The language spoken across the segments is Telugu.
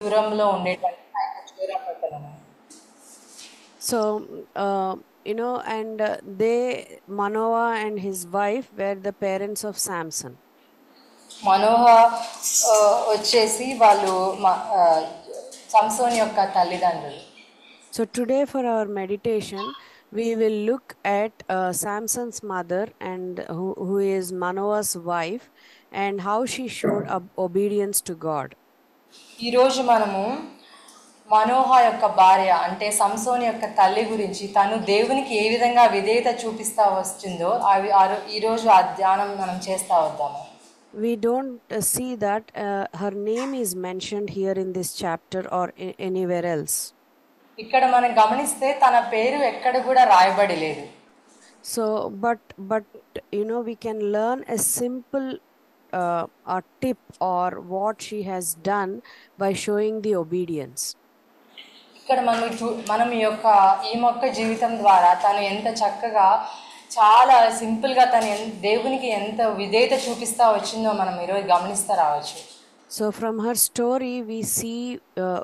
దూరంలో ఉండేటువంటి ఆ యొక్క చోరా పట్టణము. So, and Manoah and his wife were the parents of Samson. మనోహ వచ్చేసి వాళ్ళు సంసోన్ యొక్క తల్లిదండ్రులు. So today for our meditation, we will look at Samson's mother and who is Manoah's wife, and how she showed obedience to God. ఈరోజు మనము మనోహ యొక్క భార్య అంటే సంసోన్ యొక్క తల్లి గురించి తను దేవునికి ఏ విధంగా విధేయత చూపిస్తా వస్తుందో ఈరోజు ఆ ధ్యానం మనం చేస్తా వద్దాము. We don't see that her name is mentioned here in this chapter or anywhere else. ఇక్కడ మనం గమనిస్తే తన పేరు ఎక్కడ కూడా రాయబడి లేదు. So but we can learn a simple a tip or what she has done by showing the obedience. ఇక్కడ మనం ఈ మొక్క జీవితం ద్వారా తను ఎంత చక్కగా చాలా సింపుల్గా తను దేవునికి ఎంత విధేయత చూపిస్తా వచ్చిందో మనం ఈరోజు గమనిస్తా రావచ్చు. So from her story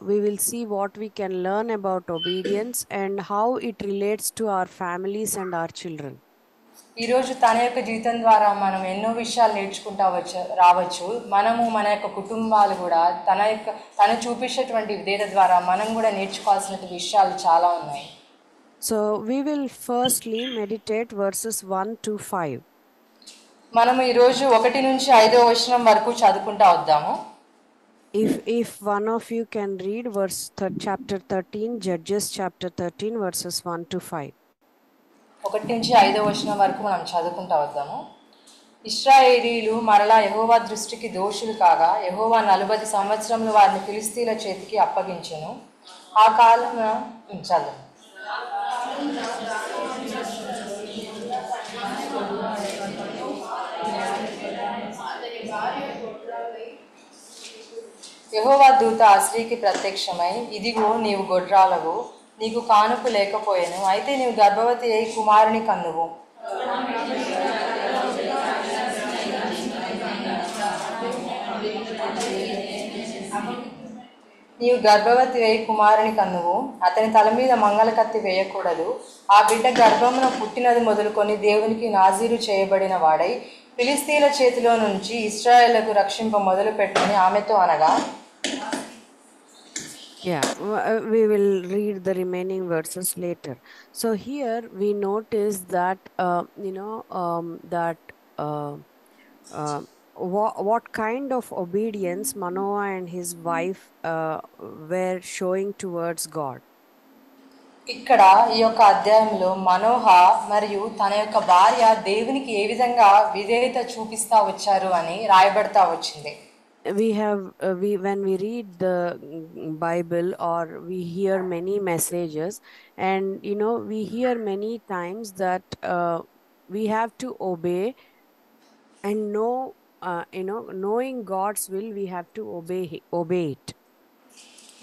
we will see what we can learn about obedience and how it relates to our families and our children. ఈరోజు తన యొక్క జీవితం ద్వారా మనం ఎన్నో విషయాలు నేర్చుకుంటా రావచ్చు. మనము మన యొక్క కుటుంబాలు కూడా తను చూపించేటువంటి విధేయత ద్వారా మనం కూడా నేర్చుకోవాల్సిన విషయాలు చాలా ఉన్నాయి. So we will firstly meditate verses 1 to 5. మనము ఈరోజు 1 నుంచి 5వ వచనం వరకు చదువుకుంటా వద్దాము. If one of you can read chapter 13, Judges chapter 13 verses 1 to 5. 1 నుంచి 5వ వచనం వరకు మనం చదువుకుంటా వద్దాము. ఇశ్రాయేలీయులు మరలా యెహోవా దృష్టికి దోషులు కాగా యెహోవా 40 సంవత్సరములు వారిని ఫిలిష్తీయుల చేతికి అప్పగించెను. ఆ కాలమున చదువు. యెహోవా దూత ఆ స్త్రీకి ప్రత్యక్షమై, ఇదిగో నీవు గొడ్రాలవు, నీకు కానుపు లేకపోయెను, అయితే నీవు గర్భవతి అయి కుమారుని కన్నువు. నీవు గర్భవతి వేయి కుమారుని కన్నువు, అతని తల మీద మంగళ కత్తి వేయకూడదు. ఆ బిడ్డ గర్భమున పుట్టినది మొదలుకొని దేవునికి నాజీరు చేయబడిన వాడై ఫిలిష్తీయుల చేతిలో నుంచి ఇశ్రాయేలుకు రక్షింప మొదలు పెట్టుకుని ఆమెతో అనగా. Yeah, we will read the remaining verses later. So here we notice that what kind of obedience Manoah and his wife were showing towards God. ఇక్కడ ఈ యొక్క అధ్యాయంలో మనోహ మరియు తన యొక్క భార్య దేవునికి ఏ విధంగా విధేయత చూపిస్తా వచ్చారు అని రాయబడతా వచ్చింది. When we read the Bible or we hear many messages, and we hear many times that we have to obey and knowing God's will, we have to obey it.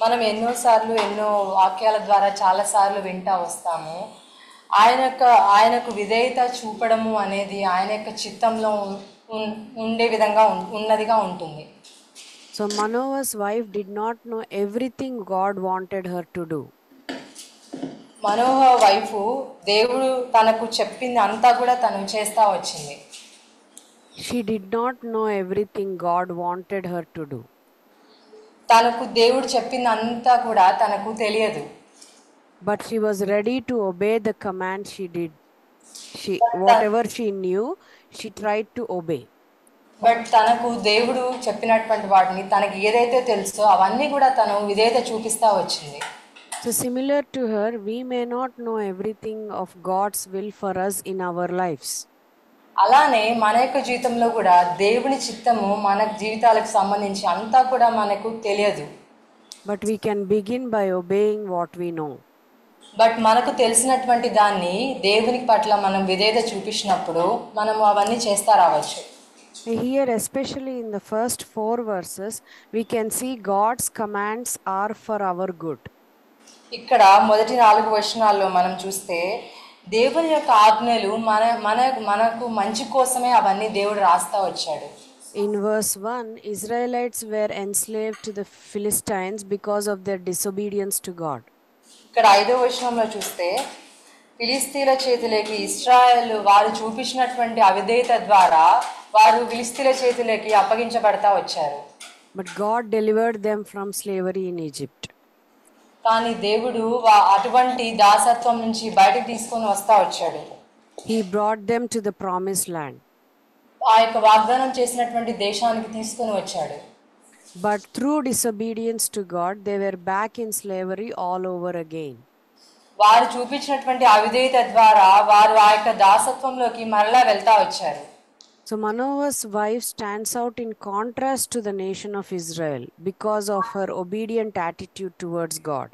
మనం ఎన్నో వాక్యాల ద్వారా చాలా సార్లు వింటా వస్తాము. ఆయనకు విధేయత చూపడము అనేది ఆయన యొక్క చిత్తంలో ఉండే విధంగా ఉన్నదిగా ఉంటుంది. So Manoah's wife did not know everything God wanted her to do. Manoah wife దేవుడు తనకు చెప్పింది అంతా కూడా తను చేస్తా వచ్చింది. She did not know everything God wanted her to do. తనకు దేవుడు చెప్పింది అంతా కూడా తనకు తెలియదు. But she was ready to obey the command. Whatever she knew, she tried to obey. But తనకు దేవుడు చెప్పినటువంటి వాటిని తనకి ఏదైతే తెలుసో అవన్నీ కూడా తను విధేయత చూపిస్తా వచ్చింది. So similar to her, we may not know everything of God's will for us in our lives. అలానే మన యొక్క జీవితంలో కూడా దేవుని చిత్తము మన జీవితాలకు సంబంధించి అంతా కూడా మనకు తెలియదు. But we can begin by obeying what we know. But మనకు తెలిసినటువంటి దాన్ని దేవునికి పట్ల మనం విధేయత చూపించినప్పుడు మనం అవన్నీ చేస్తా రావచ్చు. Here, especially in the first 4 verses, we can see God's commands are for our good. ఇక్కడ మొదటి 4 వచనాల్లో మనం చూస్తే దేవుని యొక్క ఆజ్ఞలు మనకు మంచి కోసమే అవన్నీ దేవుడు రాస్తా వచ్చాడు. In verse 1, Israelites were enslaved to the Philistines because of their disobedience to God. ఇక్కడ 5వ వచనంలో చూస్తే ఫిలిస్తీన్ల చేతిలోకి ఇశ్రాయేలు వారు చూపించినటువంటి అవిధేయత ద్వారా వారు ఫిలిస్తీన్ల చేతిలోకి అప్పగించబడతా వచ్చారు. But God delivered them from slavery in Egypt. కానీ దేవుడు అటువంటి దాసత్వం నుంచి బయటకు తీసుకొని వస్తా వచ్చాడు. He brought them to the promised land. ఆ యొక్క వాగ్దానం చేసినటువంటి దేశానికి తీసుకొని వచ్చాడు. But through disobedience to God, they were back in slavery all over again. వారు చూపించినటువంటి అవిధేయత ద్వారా వారు ఆ యొక్క దాసత్వంలోకి మరలా వెళ్తా వచ్చారు. So Manoah's wife stands out in contrast to the nation of Israel because of her obedient attitude towards God.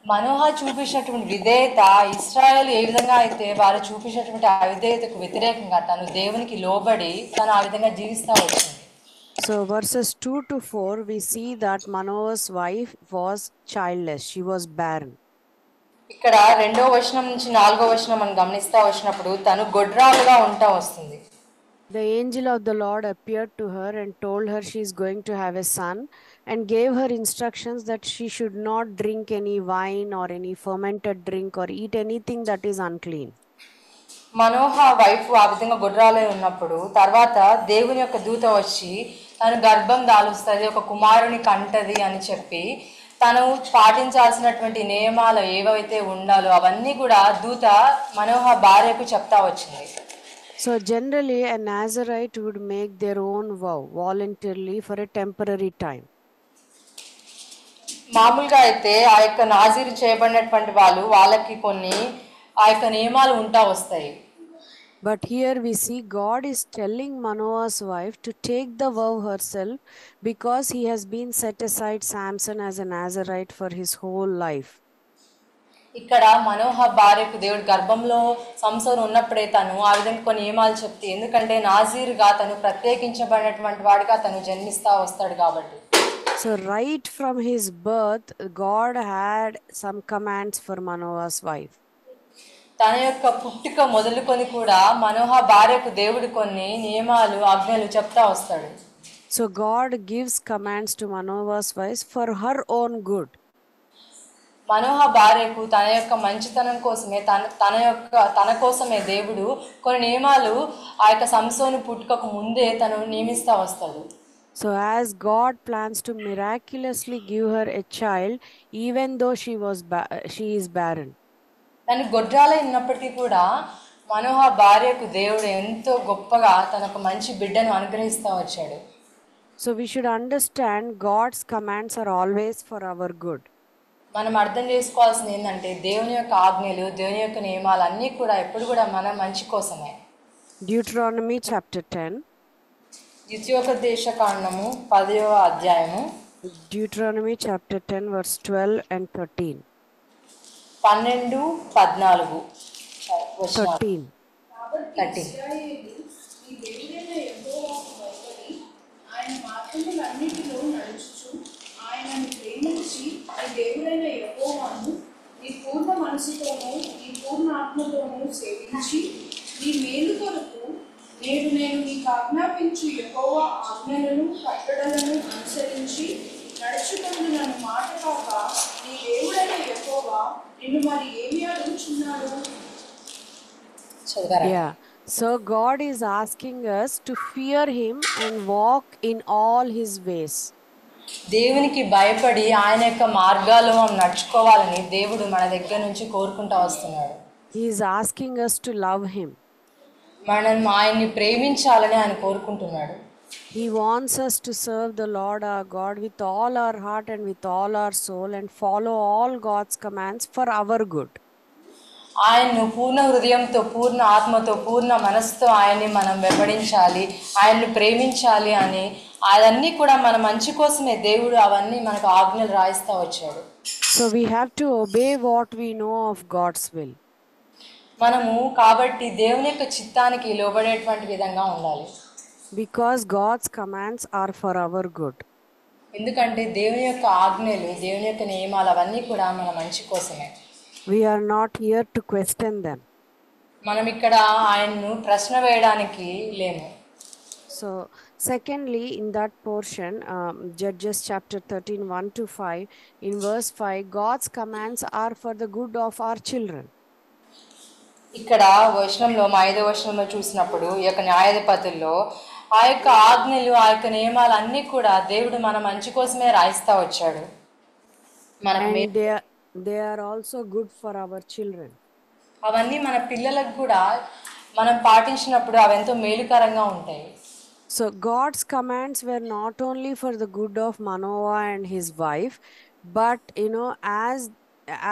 మనోహ చూపించినటువంటి విధేయత ఇశ్రాయేలు ఏ విధంగా అయితే వారు చూపించినటువంటి అవిధేయతకు వ్యతిరేకంగా తను దేవునికి లోబడి తను ఆ విధంగా జీవిస్తూ వచ్చింది. So verses 2 to 4 we see that Manoah's wife was childless. She was barren. ఇక్కడ 2వ వచనం నుంచి 4వ వచనం మనం గమనిస్తా వచ్చినప్పుడు తను గొడ్రాలుగా ఉంటా వస్తుంది. The angel of the Lord appeared to her and told her she is going to have a son and gave her instructions that she should not drink any wine or any fermented drink or eat anything that is unclean. Manoah wife ఆ విధంగా గొడ్రాలై ఉన్నప్పుడు తర్వాత దేవుని యొక్క దూత వచ్చి తను గర్భం దాలుస్తుంది, ఒక కుమారుని కంటది అని చెప్పి తను పాటించాల్సినటువంటి నియమాలు ఏవైతే ఉండాలో అవన్నీ కూడా దూత మనోహ భార్యకు చెప్తా వచ్చింది. So generally a Nazarite would make their own vow voluntarily for a temporary time. మామూలుగా అయితే ఆ యొక్క నాజీరు చేయబడినటువంటి వాళ్ళకి కొన్ని ఆ యొక్క నియమాలు ఉంటా వస్తాయి. But here we see God is telling Manoah's wife to take the vow herself because he has been set aside Samson as a Nazarite for his whole life. ఇక్కడ మనోహ భార్యకు దేవుడు గర్భంలో సంసోను ఉన్నప్పుడే తను ఆ విధంగా కొన్ని నియమాలు చెప్తే, ఎందుకంటే నాజీరుగా తను ప్రత్యేకించబడినటువంటి వాడిగా తను జన్మిస్తా వస్తాడు కాబట్టి. So right from his birth, God had some commands for Manoah's wife. తన యొక్క పుట్టుక మొదలుకొని కూడా మనోహ భార్యకు దేవుడు కొన్ని నియమాలు ఆజ్ఞలు చెప్తా వస్తాడు. So God gives commands to Manoah's wife for her own good. మనోహ భార్యకు తన యొక్క మంచితనం కోసమే తన కోసమే దేవుడు కొన్ని నియమాలు ఆ యొక్క సంసోను పుట్టుకకు ముందే తను నియమిస్తా వస్తాడు. So as God plans to miraculously give her a child even though she is barren. తను గొడ్రాలై ఉన్నప్పటికీ కూడా మనోహ భార్యకు దేవుడు ఎంతో గొప్పగా తనకు మంచి బిడ్డను అనుగ్రహిస్తూ వచ్చాడు. So we should understand God's commands are always for our good. మనం అర్థం చేసుకోవాల్సింది ఏంటంటే దేవుని యొక్క ఆజ్ఞలు, దేవుని యొక్క నియమాలు అన్నీ కూడా ఎప్పుడు కూడా మన మంచి కోసమే. Deuteronomy chapter 10. ద్వితీయోపదేశకాండము 10వ అధ్యాయము. Deuteronomy chapter 10 verse 12 and 13. 12, 14 13. 13. ఆయన మార్గములన్నిటిలో నడుచుచు ఆయనను ప్రేమించి నీ దేవుడైన యెహోవాను నీ పూర్ణ మనసుతోనూ నీ పూర్ణ ఆత్మతోనూ సేవించి నీ మేలు కొరకు నేను నీకు ఆజ్ఞాపించు యెహోవా ఆజ్ఞలను కట్టడలను అనుసరించి నడుచుకుంటూ నన్ను మాట కాక నీ దేవుడైన యెహోవా నిన్ను మరి ఏమి అడుగుచున్నాడు? Yeah. So God is asking us to fear him and walk in all his ways. దేవునికి భయపడి ఆయన యొక్క మార్గాల్లో మనం నడుచుకోవాలని దేవుడు మన దగ్గర నుంచి కోరుకుంటూ వస్తున్నాడు. He is asking us to love him. మనం ఆయన్ని ప్రేమించాలని ఆయన కోరుకుంటున్నాడు. He wants us to serve the Lord our God with all our heart and with all our soul and follow all God's commands for our good. ఆయన్ను పూర్ణ హృదయంతో, పూర్ణ ఆత్మతో, పూర్ణ మనసుతో ఆయన్ని మనం వెంబడించాలి, ఆయన్ను ప్రేమించాలి అని అవన్నీ కూడా మన మంచి కోసమే దేవుడు అవన్నీ మనకు ఆజ్ఞలు రాయిస్తూ వచ్చాడు. So we have to obey what we know of God's will. మనము కాబట్టి దేవుని యొక్క చిత్తానికి లోబడేటువంటి విధంగా ఉండాలి. Because God's commands are for our good. ఎందుకంటే దేవుని యొక్క ఆజ్ఞలు, దేవుని యొక్క నియమాలు అవన్నీ కూడా మన మంచి కోసమే. We are not here to question them. మనం ఇక్కడ ఆయన్ను ప్రశ్న వేయడానికి లేము. So, secondly, in that portion, Judges chapter 13, 1 to 5, in verse 5, God's commands are for the good of our children. ఇక్కడ వచనంలో మా 5వ వచనంలో చూసినప్పుడు ఈ యొక్క న్యాయాధిపతుల్లో ఆ యొక్క ఆజ్ఞలు ఆ యొక్క నియమాలు అన్నీ కూడా దేవుడు మన మంచి కోసమే రాయిస్తా వచ్చాడు. మనకు And they are also good for our children. అవన్నీ మన పిల్లలకు కూడా మనం పాటించినప్పుడు అవెంతో మేలుకరంగా ఉంటాయి. So God's commands were not only for the good of Manoah and his wife, but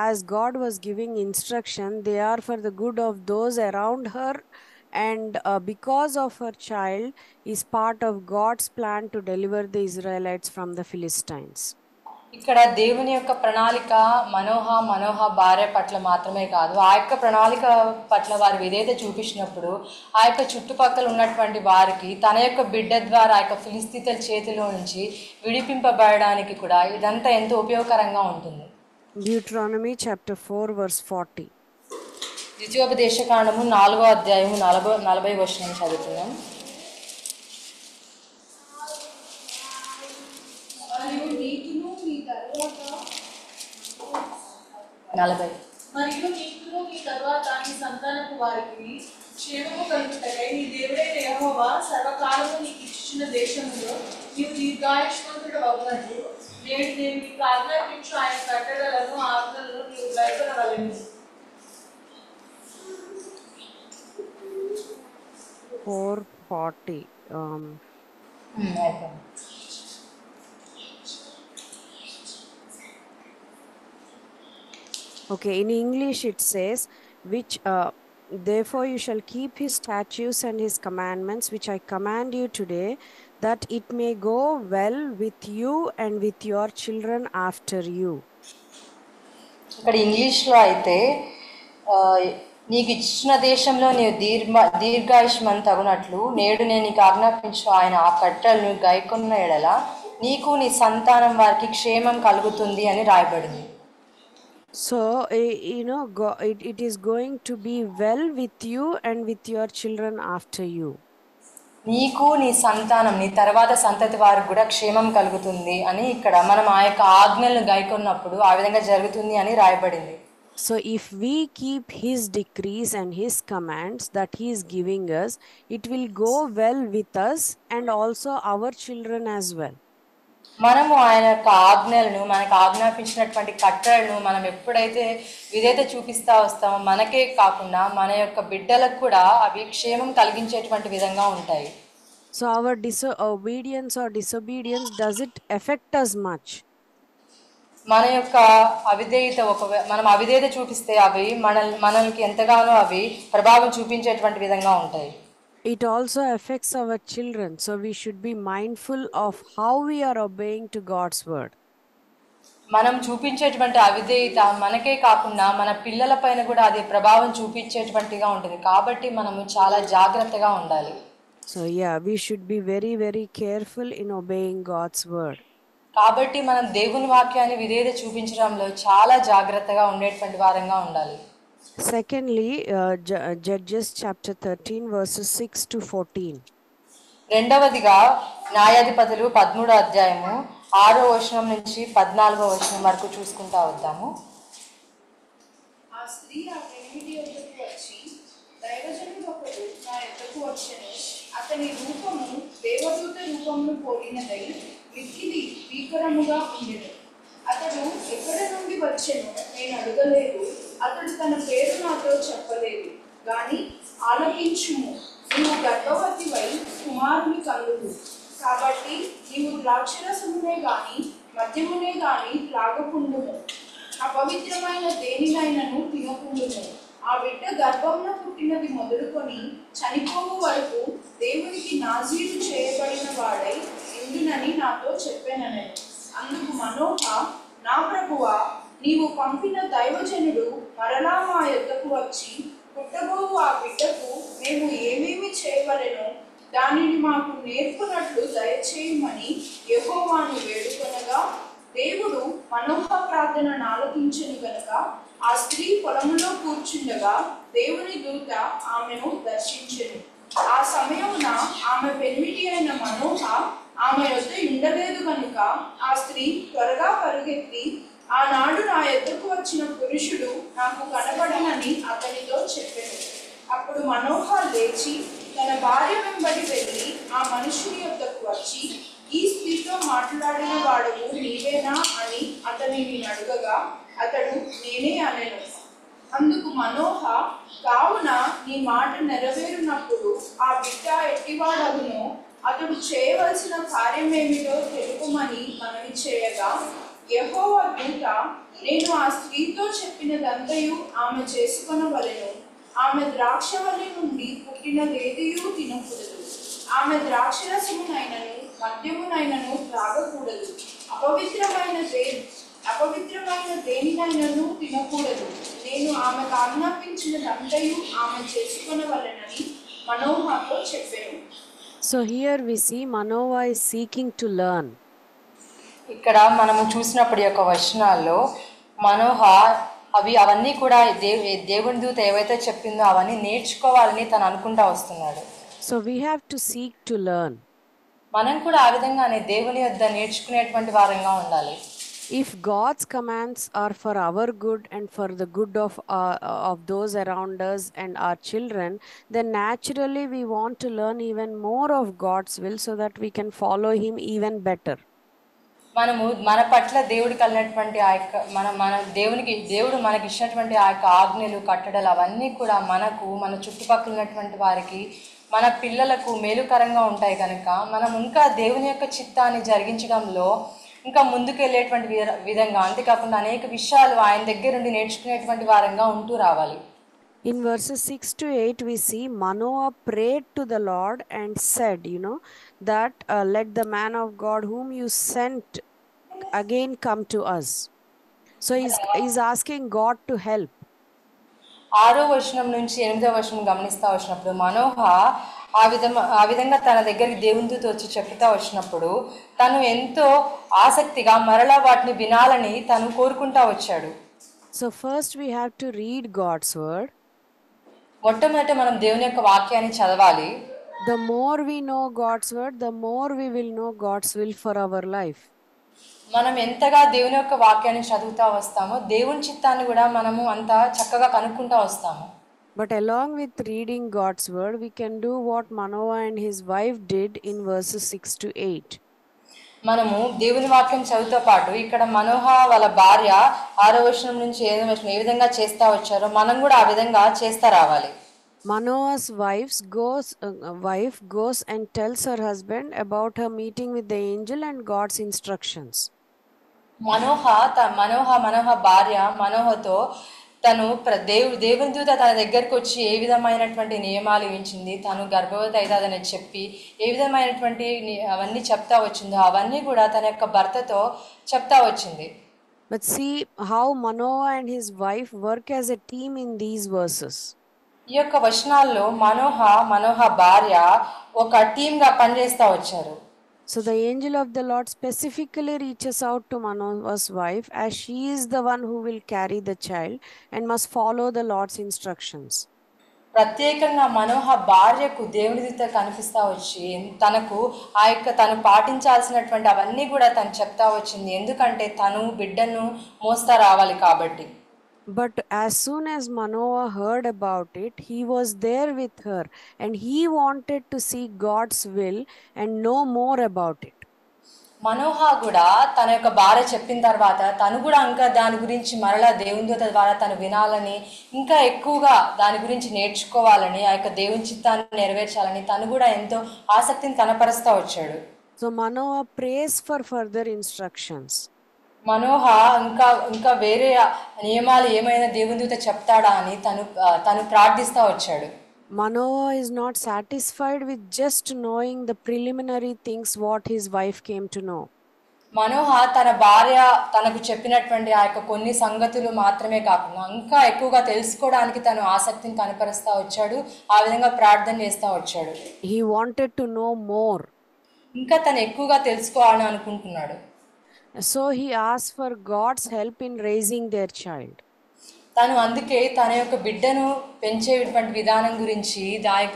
as God was giving instruction, they are for the good of those around her, and because of her child is part of God's plan to deliver the Israelites from the Philistines. ఇక్కడ దేవుని యొక్క ప్రణాళిక మనోహ భార్య పట్ల మాత్రమే కాదు, ఆ యొక్క ప్రణాళిక పట్ల వారి విధేయత చూపించినప్పుడు ఆ యొక్క చుట్టుపక్కల ఉన్నటువంటి వారికి తన యొక్క బిడ్డ ద్వారా ఆ యొక్క ఫిలిస్తీయుల చేతిలో నుంచి విడిపింపబడడానికి కూడా ఇదంతా ఎంతో ఉపయోగకరంగా ఉంటుంది. Deuteronomy chapter 4 verse 40. ద్వితీయోపదేశకాండము 4వ అధ్యాయము 40 వచనం చదువుతున్నాం. మరియు నీకును నీ తరువాత 40 మరియు నీకును నీ తరువాత నీ సంతానపు వారికి క్షేమము కలుగుటకై నీ దేవుడైన యెహోవా సర్వకాలము నీకు ఇచ్చిన దేశంలో నీవు దీర్ఘాయుష్మంతుడు అవ్వనట్లు నేడు నేను నీకు ఆజ్ఞాపించు ఆయన కట్టడలను ఆజ్ఞలను నీవు భయపడవలెను. 4:40. అయిపోయింది. Okay, in English it says, which therefore you shall keep his statutes and his commandments, which I command you today, that it may go well with you and with your children after you. ఇక్కడ ఇంగ్లీష్లో అయితే నీకు ఇచ్చిన దేశంలో నీవు దీర్ఘాయుష్మం తగునట్లు నేడు నేను నీకు ఆజ్ఞాపించు ఆయన ఆ కట్టలను గైకొన్న ఎడల నీకు నీ సంతానం వారికి క్షేమం కలుగుతుంది అని రాయబడింది. So, it is going to be well with you and with your children after you. నీకు నీ సంతానం నీ తర్వాత సంతతి వారికి కూడా క్షేమం కలుగుతుంది అని ఇక్కడ మనం ఆ యొక్క ఆజ్ఞలను గైకొన్నప్పుడు ఆ విధంగా జరుగుతుంది అని రాయబడింది. So if we keep his decrees and his commands that he is giving us, it will go well with us and also our children as well. మనము ఆయన యొక్క ఆజ్ఞలను మనకు ఆజ్ఞాపించినటువంటి కట్టడలను మనం ఎప్పుడైతే విధేయత చూపిస్తా వస్తామో మనకే కాకుండా మన యొక్క బిడ్డలకు కూడా అవి క్షేమం కలిగించేటువంటి విధంగా ఉంటాయి. So our obedience or disobedience, does it affect us much? మన యొక్క అవిధేయత మనం అవిధేయత చూపిస్తే అవి మనల్కి ఎంతగానో అవి ప్రభావం చూపించేటువంటి విధంగా ఉంటాయి. It also affects our children, so we should be mindful of how we are obeying to God's word. మనం చూపించేటువంటి అవిధేయత మనకే కాకుండా మన పిల్లల పైన కూడా అది ప్రభావం చూపించేటువంటిగా ఉంటుంది, కాబట్టి మనము చాలా జాగ్రత్తగా ఉండాలి. So we should be very, very careful in obeying God's word. కాబట్టి మనం దేవుని వాక్యాన్ని విధేయత చూపించడంలో చాలా జాగ్రత్తగా ఉండేటువంటి వారంగా ఉండాలి. Secondly, Judges chapter 13 verses 6 to 14. రెండవదిగా న్యాయాధిపతులు 13వ అధ్యాయము 6వ వచనం నుంచి 14వ వచనం వరకు చూసుకుంటా వద్దాము. ఆ స్త్రీ ఆ పెనిమిటి యొద్దకు వచ్చి, దైవజనుడు ఒకడు నా యొద్దకు వచ్చెను, అతని రూపము దేవదూత రూపమును పోలినదై మిక్కిలి భీకరముగా ఉండెను. అతడు ఎక్కడ నుండి వచ్చెనో నేను అడగలేదు, అతడు తన పేరు నాతో చెప్పలేదు. గాని ఆలకించుము, నీవు గర్భవతివై కుమారుని కలుగు, కాబట్టి నీవు ద్రాక్షరసమునే గాని మద్యమునే గాని త్రాగకుండుము, అపవిత్రమైన దేనినైనను తినకుండుము. ఆ బిడ్డ గర్భమున పుట్టినది మొదలుకొని చనిపోవు వరకు దేవునికి నాజీరు చేయబడిన వాడై ఉండునని నాతో చెప్పానని. అందుకు మనోహ, నా ప్రభువా, నీవు పంపిన దైవజనుడు మరలా మా యొద్దకు వచ్చి పుట్టబోవు ఆ బిడ్డకు మేము ఏమేమి చేయవలెనో దానిని మాకు నేర్పునట్లు దయచేయమని యెహోవాను వేడుకొనగా, దేవుడు మనోహ ప్రార్థనను ఆలకించెను గనుక ఆ స్త్రీ పొలములో కూర్చుండగా దేవుని దూత ఆమెను దర్శించెను. ఆ సమయమున ఆమె పెనిమిటి అయిన మనోహ ఆమె యొద్ద ఉండలేదు కనుక ఆ స్త్రీ త్వరగా పరుగెత్తి, ఆనాడు నా యొద్దకు వచ్చిన పురుషుడు నాకు కనపడనని అతనితో చెప్పాను. అప్పుడు మనోహ లేచి తన భార్య వెంబడి వెళ్ళి ఆ మనుషుని యొద్దకు వచ్చి, ఈ స్త్రీతో మాట్లాడిన వాడవు నీవేనా అని అతనిని అడగగా అతడు నేనే అనెను. అందుకు మనోహ, కావున నీ మాట నెరవేరునప్పుడు ఆ బిడ్డ ఎట్టివాడవునో అతడు చేయవలసిన కార్యమేమిటో తెలుపమని మనవి చేయగా, యెహోవా దూత, నేను ఆ స్త్రీతో చెప్పినదంతయు ఆమె చేసుకొనవలెను. ఆమె ద్రాక్షవల్లి నుండి పుట్టినదేదియూ తినకూడదు. ఆమె ద్రాక్షరసమునైనను మద్యమునైనను త్రాగకూడదు. అపవిత్రమైన దేనినైనను తినకూడదు. నేను ఆమెకు ఆజ్ఞాపించినదంతయు ఆమె చేసుకొనవలెనని మనోహతో చెప్పాను. So here we see Manoah is seeking to learn. ఇక్కడ మనము చూసినప్పుడు యొక్క వచనాల్లో మనోహ అవన్నీ కూడా దేవుని దూత ఏవైతే చెప్పిందో అవన్నీ నేర్చుకోవాలని తను అనుకుంటా వస్తున్నాడు. So we have to seek to learn. మనం కూడా ఆ విధంగానే దేవుని యొద్ద నేర్చుకునేటువంటి వారంగా ఉండాలి. If God's commands are for our good and for the good of those around us and our children, then naturally we want to learn even more of God's will so that we can follow Him even better. మనము మన పట్ల దేవుడికి కలిగినటువంటి ఆ యొక్క మన దేవుడు మనకి ఇచ్చినటువంటి ఆ యొక్క ఆజ్ఞలు కట్టడలు అవన్నీ కూడా మనకు మన చుట్టుపక్కల ఉన్నటువంటి వారికి మన పిల్లలకు మేలుకరంగా ఉంటాయి కనుక మనం ఇంకా దేవుని యొక్క చిత్తాన్ని జరిగించడంలో ఇంకా ముందుకు వెళ్ళేటువంటి విధంగా, అంతేకాకుండా అనేక విషయాలు ఆయన దగ్గర నుండి నేర్చుకునేటువంటి వారంగా ఉంటూ రావాలి. In verses 6 to 8 we see Manoah prayed to the Lord and said, that let the man of God whom you sent again come to us. So he's asking God to help. 6వ వచనం నుంచి 8వ వచనం గమనిస్తా వచ్చినప్పుడు మనోహ ఆ విధంగా తన దగ్గరికి దేవుని దూత వచ్చి చెప్తా వచ్చినప్పుడు తను ఎంతో ఆసక్తిగా మరలా వాటిని వినాలని తను కోరుకుంటా వచ్చాడు. So first we have to read God's word. మొట్టమొదట మనం దేవుని యొక్క వాక్యాన్ని చదవాలి. The more we know God's word, the more we will know God's will for our life. మనం ఎంతగా దేవుని యొక్క వాక్యాన్ని చదువుతా వస్తామో దేవుని చిత్తాన్ని కూడా మనము అంత చక్కగా కనుక్కుంటా వస్తాము. But along with reading God's word, we can do what Manoah and his wife did in verses 6 to 8. మనము దేవుని వాక్యం చదువుతో పాటు ఇక్కడ మనోహ వాళ్ళ భార్య 6వ వచనం నుంచి 7వ వచనం ఏ విధంగా చేస్తా వచ్చారో మనం కూడా ఆ విధంగా చేస్తా రావాలి. Manoah's wife goes and tells her husband about her meeting with the angel and God's instructions. మనోహ భార్య మనోహతో తను దేవుని దూత తన దగ్గరకు వచ్చి ఏ విధమైనటువంటి నియమాలు వించింది, తను గర్భవతి అవుతుందని చెప్పి ఏ విధమైనటువంటి అవన్నీ చెప్తా వచ్చిందో అవన్నీ కూడా తన యొక్క భర్తతో చెప్తా వచ్చింది. But see how Manoah and his wife work as a team in these verses. ఈ యొక్క వచనాల్లో మనోహ భార్య ఒక టీమ్గా పనిచేస్తూ వచ్చారు. So the angel of the Lord specifically reaches out to Manoah's wife as she is the one who will carry the child and must follow the Lord's instructions. ప్రత్యేకంగా మనోహ భార్యకు దేవుని దూత కనిపిస్తా వచ్చి తను పాటించాల్సినటువంటి అవన్నీ కూడా తను చెప్తా వచ్చింది. ఎందుకంటే తను బిడ్డను మోస్తా రావాలి కాబట్టి. But as soon as Manoah heard about it, he was there with her and he wanted to see God's will and know more about it. మనోహ కూడా తన యొక్క భార్య చెప్పిన తర్వాత తను కూడా ఇంకా దాని గురించి మరలా దేవుని దూత ద్వారా తను వినాలని, ఇంకా ఎక్కువగా దాని గురించి నేర్చుకోవాలని, ఆ యొక్క దేవుని చిత్తాన్ని నెరవేర్చాలని తను కూడా ఎంతో ఆసక్తిని కనపరుస్తూ వచ్చాడు. So Manoah prays for further instructions. మనోహ ఇంకా వేరే నియమాలు ఏమైనా దేవుని దూత చెప్తాడా అని తను ప్రార్థిస్తూ వచ్చాడు. Manoah is not satisfied with just knowing the preliminary things what his wife came to know. మనోహ తన భార్య తనకు చెప్పినటువంటి ఆ యొక్క కొన్ని సంగతులు మాత్రమే కాకుండా ఇంకా ఎక్కువగా తెలుసుకోవడానికి తను ఆసక్తిని కనపరుస్తూ వచ్చాడు. ఆ విధంగా ప్రార్థన చేస్తూ వచ్చాడు. He wanted to know more. ఇంకా తను ఎక్కువగా తెలుసుకోవాలని అనుకుంటున్నాడు. So he asked for God's help in raising their child. తను అందుకే తన యొక్క బిడ్డను పెంచేటువంటి విధానం గురించి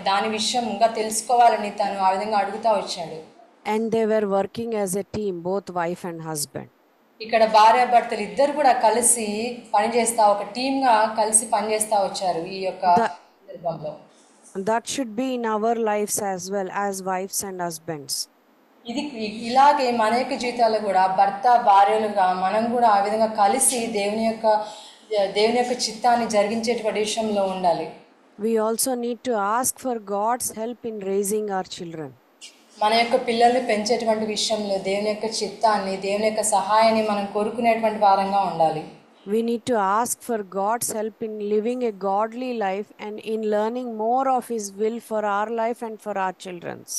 దాని విషయంగా తెలుసుకోవాలని తను ఆ విధంగా అడుగుతా వచ్చాడు. And they were working as a team, both wife and husband. ఇక్కడ భార్యాభర్తలు ఇద్దరు కూడా కలిసి పనిచేస్తా ఒక టీమ్గా కలిసి పనిచేస్తా వచ్చారు ఈ యొక్క సందర్భంలో. That should be in our lives as well, as wives and husbands. ఇది ఇలాగే మన యొక్క జీవితాల్లో కూడా భర్త భార్యలుగా మనం కూడా ఆ విధంగా కలిసి దేవుని యొక్క చిత్తాన్ని జరిగించేటువంటి విషయంలో ఉండాలి. We also need to ask for God's help in raising our children. మన యొక్క పిల్లల్ని పెంచేటువంటి విషయంలో దేవుని యొక్క చిత్తాన్ని దేవుని యొక్క సహాయాన్ని మనం కోరుకునేటువంటి వారంగా ఉండాలి. We need to ask for God's help in living a godly life and in learning more of His will for our life and for our children's.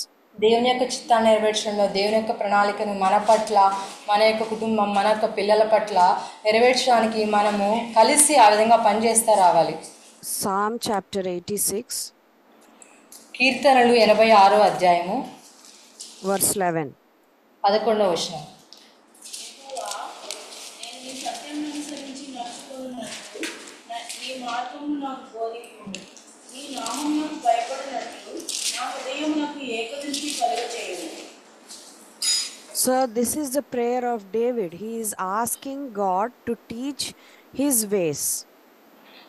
దేవుని యొక్క చిత్తాన్ని నెరవేర్చడంలో దేవుని యొక్క ప్రణాళికను మన పట్ల, మన యొక్క కుటుంబం, మన యొక్క పిల్లల పట్ల నెరవేర్చడానికి మనము కలిసి ఆ విధంగా పనిచేస్తూ రావాలి. Psalm chapter 86, కీర్తనలు 86వ అధ్యాయము verse 11. 11వ వచనం. యెహోవా, నేను నీ సత్యం అనుసరించి నడుచుకున్నట్లు నీ మార్గము నాకు బోధించుము. నీ నామమునకు భయపడినట్లు నా హృదయమునకు ఏకదృష్టి కలుగచేయుము. So this is the prayer of David. He is asking God to teach His ways.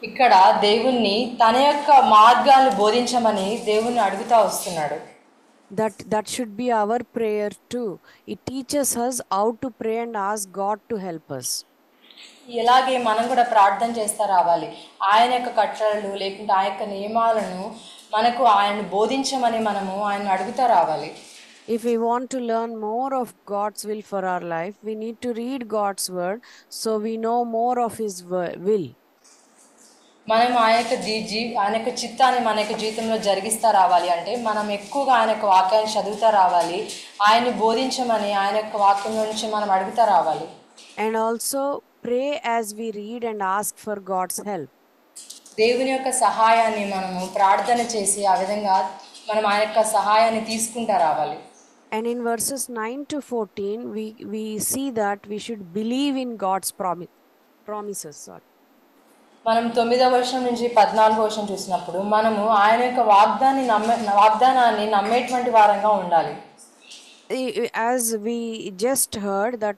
ఇక్కడ దేవుణ్ణి తన యొక్క మార్గాలను బోధించమని దేవుణ్ణి అడుగుతా వస్తున్నాడు. That should be our prayer too. It teaches us how to pray and ask God to help us. ఇలాగే మనం కూడా ప్రార్థన చేస్తూ రావాలి. ఆయన యొక్క కట్టడలు లేకుంటే ఆ యొక్క నియమాలను మనకు ఆయన బోధించమని మనము ఆయన అడుగుతూ రావాలి. If we want to learn more of God's will for our life, we need to read God's word so we know more of His will. మనం ఆయన యొక్క చిత్తాన్ని మన యొక్క జీవితంలో జరిగిస్తూ రావాలి అంటే మనం ఎక్కువగా ఆయన యొక్క వాక్యాన్ని చదువుతూ రావాలి. ఆయన్ని బోధించమని ఆయన యొక్క వాక్యం నుంచి మనం అడుగుతూ రావాలి. And also pray as we read and ask for God's help. దేవుని యొక్క సహాయాన్ని మనము ప్రార్థన చేసి ఆ విధంగా మనం ఆయన యొక్క సహాయాన్ని తీసుకుంటూ రావాలి. And in verses 9 to 14, we see that we should believe in God's promises. మనం 9వ వచనం నుంచి 14వ వచనం చూసినప్పుడు మనము ఆయన యొక్క వాగ్దానాన్ని నమ్మేటువంటి వారంగా ఉండాలి. As we just heard that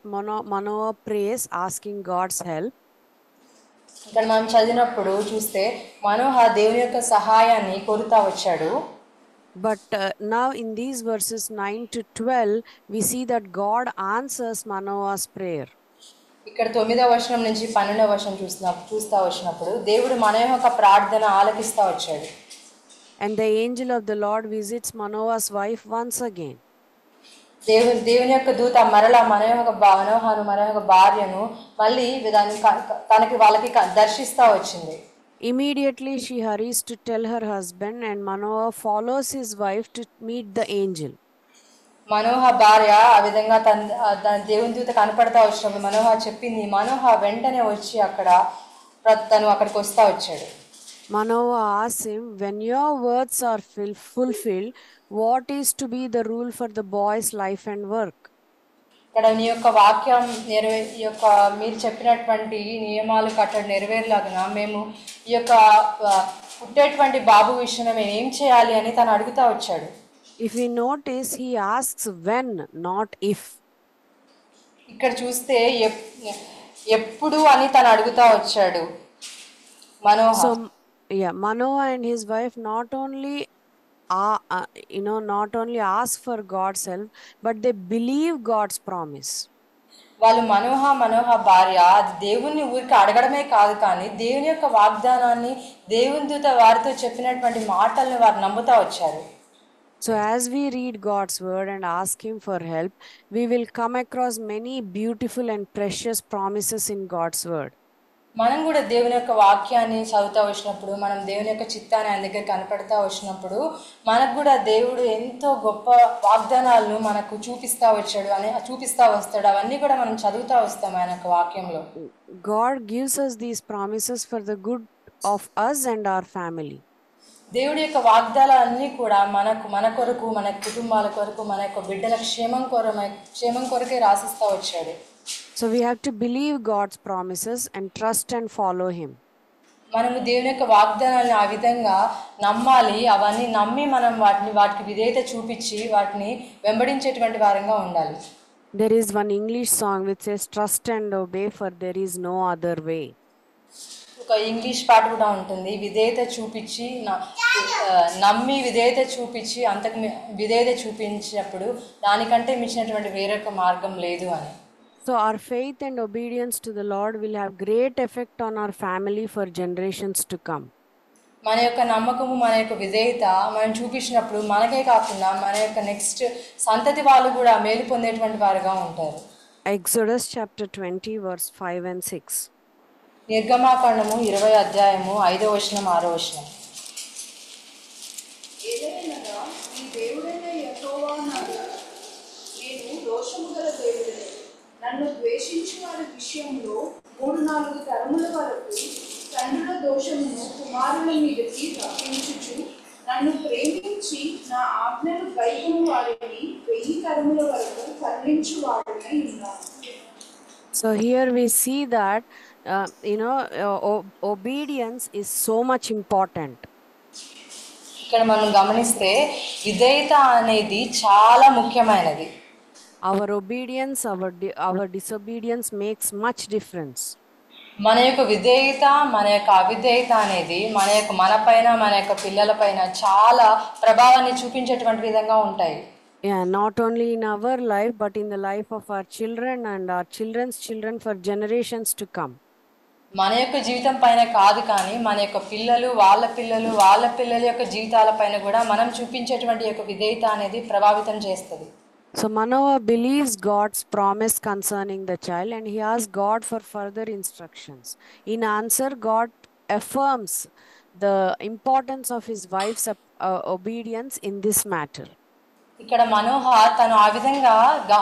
Manoah prays asking God's help. ఇక్కడ మనం చదివినప్పుడు చూస్తే మనోహ దేవుని యొక్క సహాయాన్ని కోరుతా వచ్చాడు. But now in these verses 9 to 12, we see that God answers Manoah's prayer. ఇక్కడ 9వ వచనం నుంచి 12వ వచనం చూస్తా వచ్చినప్పుడు దేవుడు మనోహ యొక్క ప్రార్థన ఆలకిస్తా వచ్చాడు. And the angel of the Lord visits Manoah's wife once again. దేవుని యొక్క దూత మరలా మనోహ యొక్క భార్యను మళ్ళీ వాళ్ళకి దర్శిస్తా వచ్చింది. Immediately she hurries to tell her husband, and Manoah follows his wife to meet the angel. మనోహ భార్య ఆ విధంగా తన దేవుని దూత కనపడతా వచ్చినప్పుడు మనోహ చెప్పింది. మనోహ వెంటనే వచ్చి తను అక్కడికి వస్తా వచ్చాడు. Manoah asks him, when your words are fulfilled, what is to be the rule for the boy's life and work? ఇక్కడ నీ యొక్క వాక్యం మీరు చెప్పినటువంటి నియమాలు కట్టడి నెరవేరులాగా మేము ఈ యొక్క పుట్టేటువంటి బాబు విషయంలో మేము ఏం చేయాలి అని తను అడుగుతా వచ్చాడు. If we notice, he asks when, not if. ఇక్కడ చూస్తే ఎప్పుడు అని తను అడుగుతా వచ్చాడు మనోహ. So Manoah and his wife not only ask for God's help, but they believe God's promise. వాళ్ళు మనోహ భార్య అది దేవుని ఊరికి అడగడమే కాదు, కానీ దేవుని యొక్క వాగ్దానాన్ని దేవుని దూత వారితో చెప్పినటువంటి మాటల్ని వారు నమ్ముతా వచ్చారు. So as we read God's word and ask Him for help, we will come across many beautiful and precious promises in God's word. మనం కూడా దేవుని యొక్క వాక్యాన్ని చదువుతా వచ్చినప్పుడు, మనం దేవుని యొక్క చిత్తాన్ని ఆయన దగ్గర కనపడతా వచ్చినప్పుడు మనకు కూడా దేవుడు ఎంతో గొప్ప వాగ్దానాలను మనకు చూపిస్తా వస్తాడు. అవన్నీ కూడా మనం చదువుతా వస్తాం ఆయన యొక్క వాక్యంలో. God gives us these promises for the good of us and our family. దేవుడి యొక్క వాగ్దానాలన్నీ కూడా మన కొరకు, మన కుటుంబాల కొరకు, మన యొక్క బిడ్డల క్షేమం కొరకే రాసిస్తా వచ్చాడు. So we have to believe God's promises and trust and follow Him. మనము దేవుని యొక్క వాగ్దానాన్ని ఆ విధంగా నమ్మాలి. అవన్నీ నమ్మి మనం వాటికి విధేయత చూపించి వాటిని వెంబడించేటువంటి వారంగా ఉండాలి. There is one English song which says, "Trust and obey, for there is no other way." ఒక ఇంగ్లీష్ పాట కూడా ఉంటుంది, విధేయత చూపించి నమ్మి విధేయత చూపించి విధేయత చూపించినప్పుడు దానికంటే మించినటువంటి వేరొక మార్గం లేదు అని. So our faith and obedience to the Lord will have great effect on our family for generations to come. మన యొక్క నమ్మకము, మన యొక్క విధేయత మనం చూపించినప్పుడు మనకే కాకుండా మన యొక్క నెక్స్ట్ సంతతి వాళ్ళు కూడా మేలు పొందేటువంటి వారుగా ఉంటారు. Exodus chapter 20 verse 5 and 6. నిర్గమాకాండము 20 అధ్యాయము 5వ వచనం 6వ వచనం. ఏదైనగా ఈ దేవుడైన యెహోవా నేను దోషము గల దేవుడనే. నన్ను ద్వేషించు వారి విషయంలో 3-4 తరముల వరకు తండ్రుల దోషమును కుమారుల మీదకి రప్పించుచు, నన్ను ప్రేమించి నా ఆజ్ఞను కైకొను వారిని 1000 తరముల వరకు కరుణించు వాడినై ఉన్నాను. So here we see that obedience is so much important. ఇక్కడ మనం గమనిస్తే విధేయత అనేది చాలా ముఖ్యమైనది. Our obedience, our disobedience makes much difference. మన యొక్క విధేయత, మన యొక్క అవిధేయత అనేది మనపైన మన యొక్క పిల్లలపైన చాలా ప్రభావాన్ని చూపించేటువంటి విధంగా ఉంటాయి. Yeah, not only in our life but in the life of our children and our children's children for generations to come. మన యొక్క జీవితం పైన కాదు కానీ మన యొక్క పిల్లలు, వాళ్ళ పిల్లల యొక్క జీవితాల పైన కూడా మనం చూపించేటువంటి యొక్క విధేయత అనేది ప్రభావితం చేస్తుంది. So Manoah believes God's promise concerning the child and he asks God for further instructions. In answer, God affirms the importance of his wife's obedience in this matter. ఇక్కడ మనోహ తను ఆ విధంగా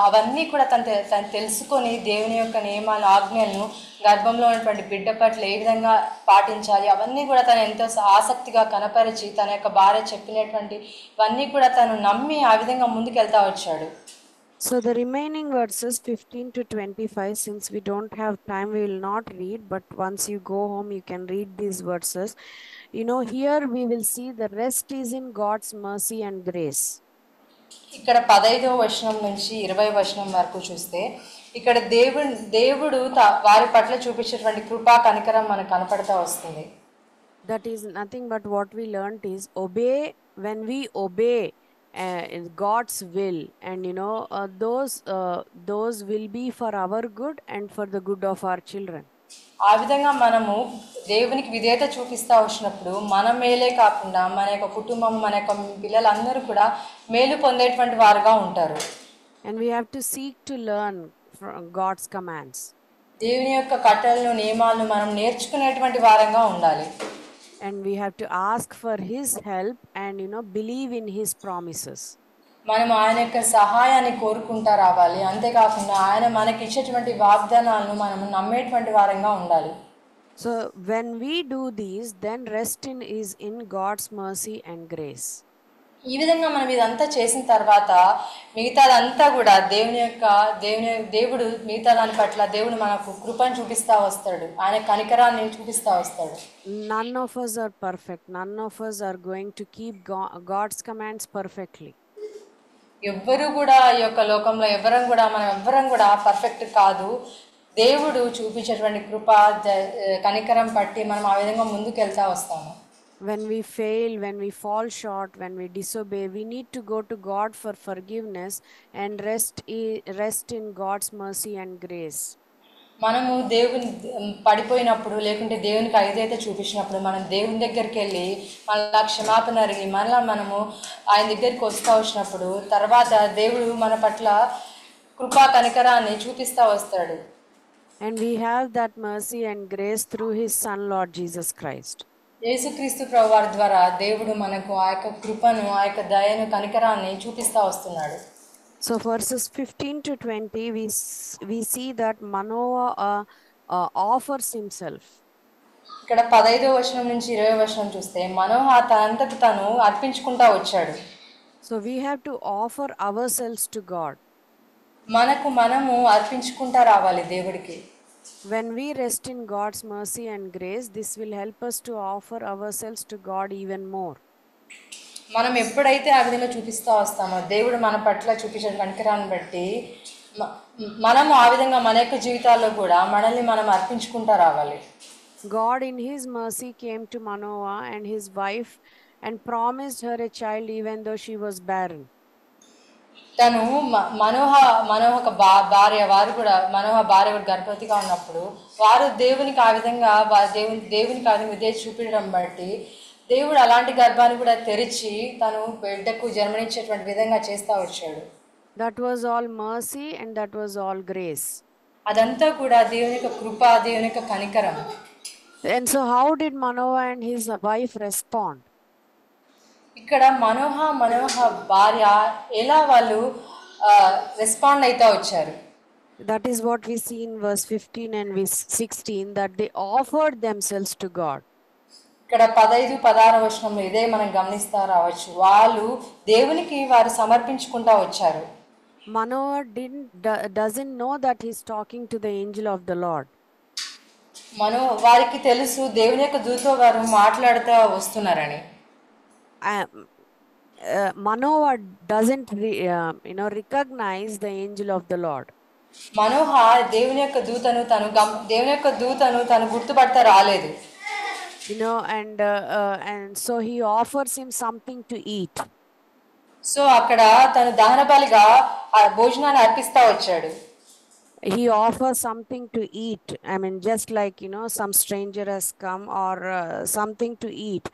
అవన్నీ కూడా తను తెలుసుకొని దేవుని యొక్క నియమాలు, ఆజ్ఞలను గర్భంలో ఉన్నటువంటి బిడ్డ పట్ల ఏ విధంగా పాటించాలి అవన్నీ కూడా తను ఎంతో ఆసక్తిగా కనపరిచి తన యొక్క భార్య చెప్పినటువంటి ఇవన్నీ కూడా తను నమ్మి ఆ విధంగా ముందుకెళ్తా వచ్చాడు. So the remaining verses 15 to 25, since we don't have time, we will not read, but once you go home you can read these verses. Here we will see the rest is in God's mercy and grace. ఇక్కడ 15వ వచనం నుంచి 20వ వచనం వరకు చూస్తే ఇక్కడ దేవుడు వారి పట్ల చూపించేటువంటి కృపా కనికరం మనకు కనపడతా వస్తుంది. That is nothing but what we learned is obey. When we obey God's will, and those will be for our good and for the good of our children. ఆ విధంగా మనము దేవునికి విధేయత చూపిస్తా వచ్చినప్పుడు మన మేలే కాకుండా మన యొక్క కుటుంబం, మన యొక్క పిల్లలందరూ కూడా మేలు పొందేటువంటి వారుగా ఉంటారు. And we have to seek to learn from God's commands. దేవుని యొక్క కట్టడలను, నియమాలను మనం నేర్చుకునేటువంటి వారంగా ఉండాలి. And we have to ask for his help and believe in his promises. మనం ఆయన యొక్క సహాయాన్ని కోరుకుంటా రావాలి. అంతేకాకుండా ఆయన మనకి ఇచ్చేటువంటి వాగ్దానాలను మనం నమ్మేటువంటి వారంగా ఉండాలి. So when we do these, then rest is in God's mercy and grace. ఈ విధంగా మనం ఇదంతా చేసిన తర్వాత మిగతాదంతా కూడా దేవుడు మిగతా దాని పట్ల దేవుడు మనకు కృపను చూపిస్తా వస్తాడు, ఆయన కనికరాన్ని చూపిస్తా వస్తాడు. None of us are perfect. None of us are going to keep God's commands perfectly. ఎవ్వరు కూడా ఈ యొక్క లోకంలో మనం ఎవ్వరం కూడా పర్ఫెక్ట్ కాదు. దేవుడు చూపించేటువంటి కృప కనికరం పట్టి మనం ఆ విధంగా ముందుకు వెళ్తా వస్తాము. When we fail, when we fall short, when we disobey, we need to go to God for forgiveness and rest in God's mercy and grace. మనము దేవుని పడిపోయినప్పుడు లేకుంటే దేవునికి అవిధేయత చూపించినప్పుడు మనం దేవుని దగ్గరికి వెళ్ళి మళ్ళా క్షమాపణ అడిగి మళ్ళీ మనము ఆయన దగ్గరికి వస్తూ వచ్చినప్పుడు తర్వాత దేవుడు మన పట్ల కృపా కనికరాన్ని చూపిస్తూ వస్తాడు. And we have that mercy and grace through his son Lord Jesus Christ. యేసుక్రీస్తు ప్రభువారి ద్వారా దేవుడు మనకు ఆ యొక్క కృపను, ఆ యొక్క దయను, కనికరాన్ని చూపిస్తూ వస్తున్నాడు. So verses 15 to 20 we see that Manoah offers himself. ఇక్కడ 15వ వచనం నుంచి 20వ వచనం చూస్తే మనోహ తనంతకు తను అర్పించుకుంటా వచ్చాడు. So we have to offer ourselves to God. మనము అర్పించుకుంటా రావాలి దేవుడికి. When we rest in God's mercy and grace, this will help us to offer ourselves to God even more. మనం ఎప్పుడైతే ఆ విధంగా చూపిస్తూ వస్తామో దేవుడు మన పట్ల చూపించిన కనికరాన్ని బట్టి మనం ఆ విధంగా మన యొక్క జీవితాల్లో కూడా మనల్ని మనం అర్పించుకుంటూ రావాలి. God in his mercy came to Manoah and his wife and promised her a child even though she was barren. తను మనోహ భార్య వారు కూడా మనోహ భార్య కూడా గర్భవతిగా ఉన్నప్పుడు వారు దేవునికి ఆ విధంగా దేవునికి ఆ విధంగా విధేయత చూపించడం బట్టి దేవుడు అలాంటి గర్భాన్ని కూడా తెరిచి తను బిడ్డకు జన్మనిచ్చేటువంటి విధంగా చేస్తూ వచ్చాడు. That was all mercy and that was all grace. అదంతా కూడా దేవుని యొక్క కృప, దేవుని యొక్క కనికరం. And so how did Manoah and his wife respond? ఇక్కడ మనోహ భార్య ఎలా వాళ్ళు రెస్పాండ్ అవుతా వచ్చారు. That is what we see in verse 15 and verse 16, that they offered themselves to God. ఇక్కడ 15-16 వచనంలో ఇదే మనం గమనిస్తా రావచ్చు. వాళ్ళు దేవునికి వారు సమర్పించుకుంటా వచ్చారు. Manoah doesn't know that he's talking to the angel of the Lord. వారికి తెలుసు దేవుని యొక్క దూతతో వారు మాట్లాడుతూ వస్తున్నారని. Manoah doesn't recognize the angel of the Lord. మనోహ దేవుని యొక్క దూతను తను గుర్తుపడతా రాలేదు. And so he offers him something to eat. So అక్కడ తను దహన బలిగా భోజనాన్ని అర్పిస్తా వచ్చాడు. He offers something to eat. I mean, just like, some stranger has come or something to eat.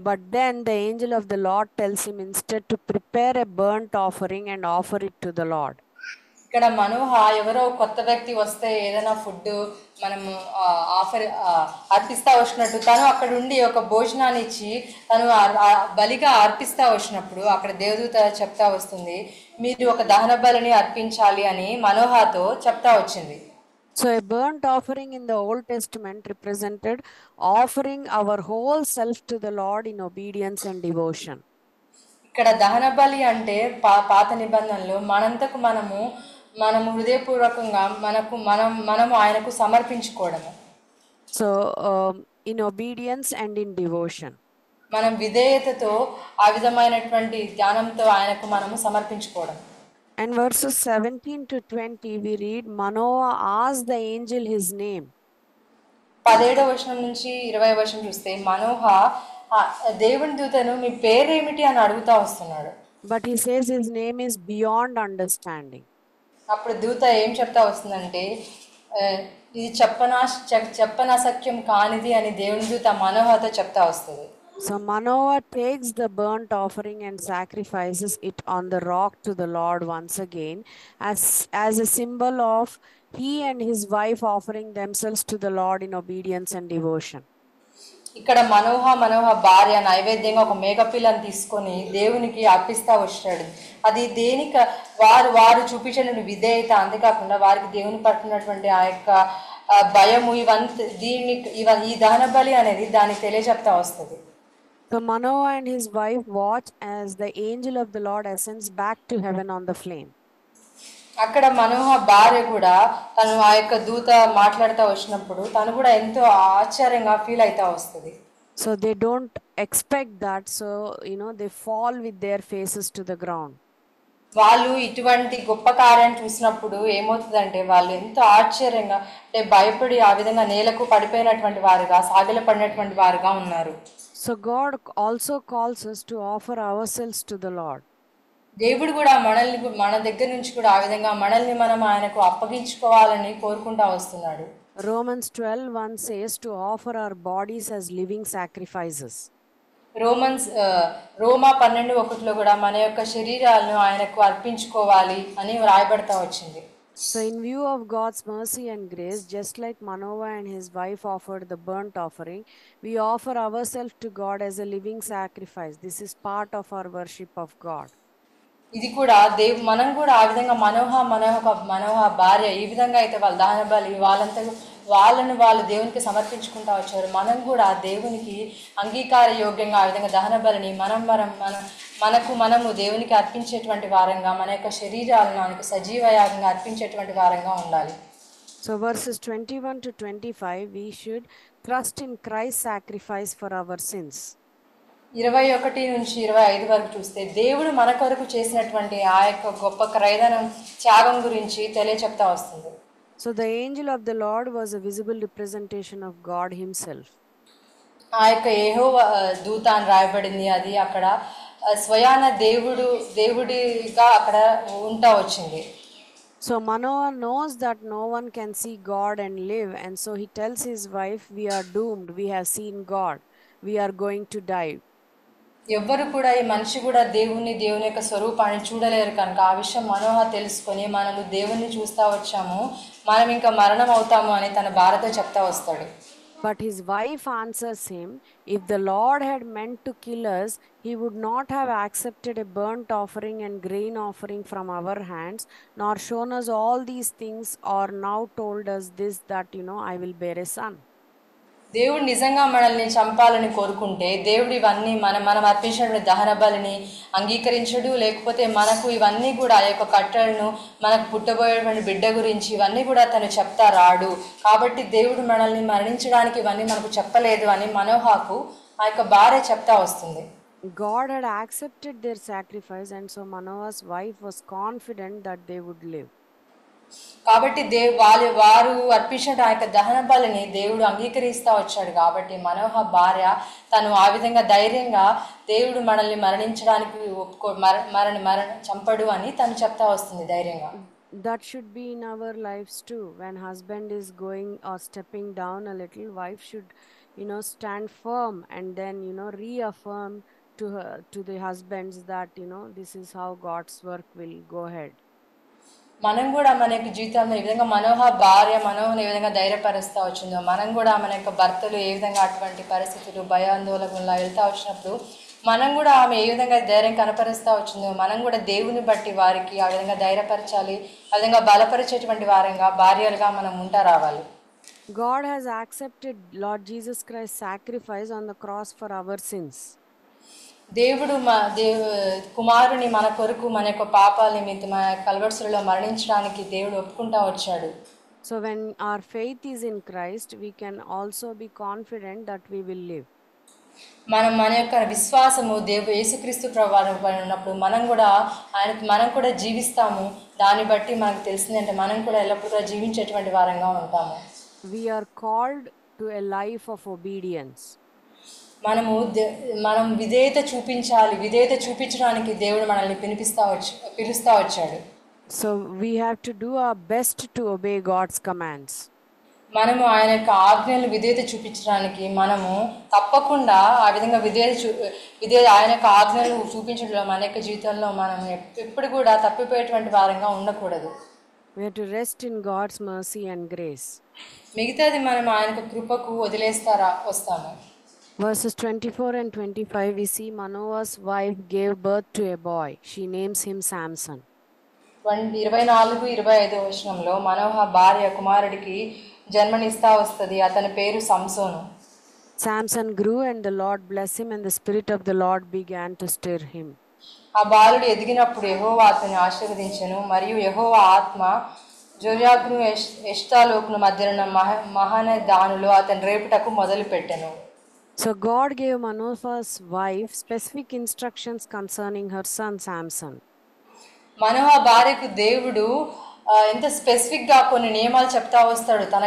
But then the angel of the Lord tells him instead to prepare a burnt offering and offer it to the Lord. ఇక్కడ మనోహ ఎవరో కొత్త వ్యక్తి వస్తే ఏదైనా ఫుడ్ మనము అర్పిస్తా వచ్చినట్టు తను అక్కడ ఉండి ఒక భోజనాన్ని ఇచ్చి తను బలిగా అర్పిస్తా వచ్చినప్పుడు అక్కడ దేవదూత చెప్తా వస్తుంది, మీరు ఒక దహన బలిని అర్పించాలి అని మనోహతో చెప్తా వచ్చింది. So a burnt offering in the Old Testament represented offering our whole self to the Lord in obedience and devotion. ఇక్కడ దహన బలి అంటే పాత నిబంధనలో మనంతకు మనము హృదయపూర్వకంగా మనము ఆయనకు సమర్పించుకోవడము. So in obedience and in devotion. మనం విధేయతతో ఆ విధమైనటువంటి ధ్యానంతో ఆయనకు మనము సమర్పించుకోవడం. And verses 17 to 20 we read, Manoah asked the angel his name. 17వ వచనం నుంచి 20వ వచనం చూస్తే మనోహ దేవుని దూతను మీ పేరేమిటి అని అడుగుతా వస్తున్నాడు. But he says his name is beyond understanding. అప్పుడు దూత ఏం చెప్తా వస్తుందంటే ఇది చెప్పనసక్యం కానిది అని దేవుని దూత మనోహతో చెప్తా వస్తుంది. So Manoah takes the burnt offering and sacrifices it on the rock to the Lord once again as a symbol of he and his wife offering themselves to the Lord in obedience and devotion. ఇక్కడ మనోహ భార్య నైవేద్యంగా ఒక మేకపిల్లని తీసుకొని దేవునికి అర్పిస్తా వచ్చాడు. అది దేనికి వారు చూపించినటువంటి విధేయత, అంతేకాకుండా వారికి దేవుని పట్టినటువంటి ఆ యొక్క భయము ఈ దహన బలి అనేది దాన్ని తెలియజెప్తా వస్తుంది. So Manoah and his wife watch as the angel of the Lord ascends back to heaven on the flame. అక్కడ మనోహ భార్య కూడా తను ఆ యొక్క దూత మాట్లాడుతూ వచ్చినప్పుడు తను కూడా ఎంతో ఆశ్చర్యంగా ఫీల్ అవుతా వస్తుంది. So they don't expect that, so they fall with their faces to the ground. వాళ్ళు ఇటువంటి గొప్ప కార్యాన్ని చూసినప్పుడు ఏమవుతుందంటే వాళ్ళు ఎంతో ఆశ్చర్యంగా అంటే భయపడి ఆ విధంగా నేలకు పడిపోయినటువంటి వారుగా సాగిలపడినటువంటి వారుగా ఉన్నారు. So God also calls us to offer ourselves to the Lord. దేవుడు కూడా మన దగ్గర నుంచి కూడా ఆ విధంగా మనల్ని మనం ఆయనకు అప్పగించుకోవాలని కోరుకుంటా వస్తున్నాడు. Romans 12:1 says to offer our bodies as living sacrifices. రోమా 12:1 కూడా మన యొక్క శరీరాలను ఆయనకు అర్పించుకోవాలి అని వ్రాయబడతా వచ్చింది. So in view of God's mercy and grace, just like Manoah and his wife offered the burnt offering, we offer ourselves to God as a living sacrifice. This is part of our worship of God. ఇది కూడా మనం కూడా ఆ విధంగా మనోహ భార్య ఈ విధంగా అయితే వాళ్ళ దహన బలి వాళ్ళు దేవునికి సమర్పించుకుంటా వచ్చారు. మనం కూడా దేవునికి అంగీకార యోగ్యంగా ఆ విధంగా దహన బలిని మనము దేవునికి అర్పించేటువంటి వారంగా మన యొక్క శరీరాలను ఆయనకు సజీవ యాగంగా అర్పించేటువంటి వారంగా ఉండాలి. So verses 21 to 25, we should trust in Christ's sacrifice for our sins. 21 నుంచి 25 వరకు చూస్తే దేవుడు మన కొరకు చేసినటువంటి ఆ యొక్క గొప్ప క్రయధనం త్యాగం గురించి తెలియచెప్తా వస్తుంది. So the angel of the Lord was a visible representation of God himself. ఆ యొక్క యెహోవా దూత అని రాయబడింది. అది అక్కడ స్వయాన దేవుడిగా అక్కడ ఉంటా వచ్చింది. So Manoah knows that no one can see God and live, and so he tells his wife, we are doomed, we have seen God, we are going to die. ఎవ్వరు కూడా ఈ మనిషి కూడా దేవుని యొక్క స్వరూపాన్ని చూడలేరు కనుక ఆ విషయం మనోహ తెలుసుకొని మనము దేవుణ్ణి చూస్తా వచ్చాము, మనం ఇంకా మరణం అవుతాము అని తన భార్యతో చెప్తా వస్తాడు. But his wife answers him, if the Lord had meant to kill us, he would not have accepted a burnt offering and grain offering from our hands, nor shown us all these things, or now told us this, that, I will bear a son. దేవుడు నిజంగా మనల్ని చంపాలని కోరుకుంటే దేవుడు ఇవన్నీ మనం అర్పించినటువంటి దహన బలిని అంగీకరించడు, లేకపోతే మనకు ఇవన్నీ కూడా ఆ యొక్క కట్టలను మనకు పుట్టబోయేటువంటి బిడ్డ గురించి ఇవన్నీ కూడా తను చెప్తా రాడు. కాబట్టి దేవుడు మనల్ని మరణించడానికి ఇవన్నీ మనకు చెప్పలేదు అని మనోహకు ఆ యొక్క భార్య చెప్తా వస్తుంది. God had accepted their sacrifice, and so Manoah's wife was confident that they would live. కాబట్టి వారు అర్పించిన ఆ యొక్క దహన బలిని దేవుడు అంగీకరిస్తా వచ్చాడు. కాబట్టి మనోహ భార్య తను ఆ విధంగా ధైర్యంగా దేవుడు మనల్ని మరణించడానికి చంపడు అని తను చెప్తా వస్తుంది ధైర్యంగా. That should be in our lives too. When husband is going or stepping down a little, wife should stand firm and then reaffirm to the husbands that this is how God's work will go ahead. మనం కూడా మన యొక్క జీవితంలో ఈ విధంగా మనోహను ఏ విధంగా ధైర్యపరుస్తూ వచ్చిందో, మనం కూడా మన యొక్క భర్తలు ఏ విధంగా అటువంటి పరిస్థితులు భయాందోళనలా వెళ్తా వచ్చినప్పుడు మనం కూడా ఆమె ఏ విధంగా ధైర్యం కనపరుస్తూ వచ్చిందో మనం కూడా దేవుని బట్టి వారికి ఆ విధంగా ధైర్యపరచాలి, ఆ విధంగా బలపరిచేటువంటి వారంగా భార్యలుగా మనం ఉంటా రావాలి. God has accepted Lord Jesus Christ's sacrifice on the cross for our sins. దేవుడు కుమారుని మన కొరకు మన యొక్క పాపాల నిమిత్తం మన కల్వరిశిలలో మరణించడానికి దేవుడు ఒప్పుకుంటా వచ్చాడు. So when our faith is in Christ, we can also be confident that we will live. మన యొక్క విశ్వాసము యేసుక్రీస్తు ప్రభువుపై ఉన్నప్పుడు మనం కూడా జీవిస్తాము. దాన్ని బట్టి మనకు తెలిసిందంటే మనం కూడా ఎల్లప్పుడూ కూడా జీవించేటువంటి వారంగా ఉంటాము. We are called to a life of obedience. మనం విధేయత చూపించాలి. విధేయత చూపించడానికి దేవుడు మనల్ని పిలుస్తా వచ్చాడు. So we have to do our best to obey God's commands. మనము ఆయన యొక్క ఆజ్ఞలు విధేయత చూపించడానికి మనము తప్పకుండా ఆ విధంగా ఆయన యొక్క ఆజ్ఞలు చూపించడంలో మన యొక్క జీవితంలో మనం ఎప్పుడు కూడా తప్పిపోయేటువంటి వారంగా ఉండకూడదు. We have to rest in God's mercy and grace. మిగతాది మనం ఆయన యొక్క కృపకు వస్తాము. Verses 24 and 25, we see Manoah's wife gave birth to a boy. She names him Samson. 24-25 వచనంలో మనోహ భార్య కుమారుడికి జన్మనిస్తా వస్తుంది. అతని పేరు సంసోను. Samson grew and the Lord blessed him, and the spirit of the Lord began to stir him. ఆ బాలుడు ఎదిగినప్పుడు యెహోవా అతన్ని ఆశీర్వదించెను, మరియు యెహోవా ఆత్మ జొర్యాగ్ను ఎష్తాలోకును మధ్యన మహానదానులో అతని రేపుటకు మొదలుపెట్టెను. So God gave Manoah's wife specific instructions concerning her son Samson. మనోహ భార్యకు దేవుడు ఎంత స్పెసిఫిక్గా కొన్ని నియమాలు చెప్తా వస్తాడు. తన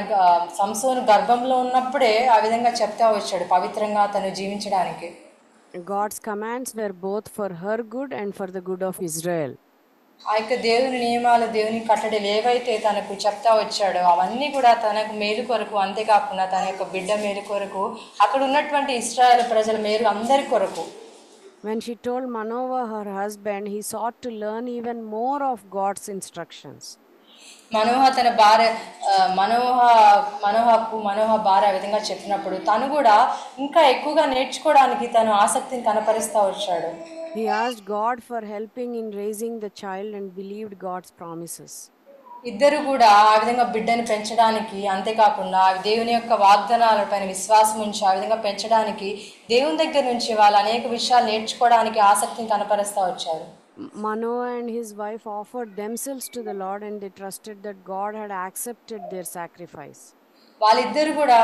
సంసోను గర్భంలో ఉన్నప్పుడే ఆ విధంగా చెప్తా వచ్చాడు పవిత్రంగా తను జీవించడానికి. God's commands were both for her good and for the good of Israel. ఆ యొక్క దేవుని నియమాలు దేవుని కట్టడలు ఏవైతే తనకు చెప్తా వచ్చాడో అవన్నీ కూడా తనకు మేలు కొరకు, అంతేకాకుండా తన యొక్క బిడ్డ మేలు కొరకు, అక్కడ ఉన్నటువంటి ఇశ్రాయేలు ప్రజల మేలు అందరి కొరకు. When she told Manoah her husband, he sought to learn even more of God's instructions. మనోహ తన భార్య మనోహ భార్య ఆ విధంగా చెప్పినప్పుడు తను కూడా ఇంకా ఎక్కువగా నేర్చుకోవడానికి తను ఆసక్తిని కనపరుస్తూ వచ్చాడు. He asked God for helping in raising the child and believed God's promises. ఇద్దరు కూడా ఆ విధంగా బిడ్డని పెంచడానికి, అంతేకాకుండా దేవుని యొక్క వాగ్దానాలపైన విశ్వాసం ఉంచి ఆ విధంగా పెంచడానికి దేవుని దగ్గర నుంచి వాళ్ళు అనేక విషయాలు నేర్చుకోవడానికి ఆసక్తిని కనపరుస్తూ వచ్చారు. Manoah and his wife offered themselves to the Lord, and they trusted that God had accepted their sacrifice. వాళ్ళిద్దరు కూడా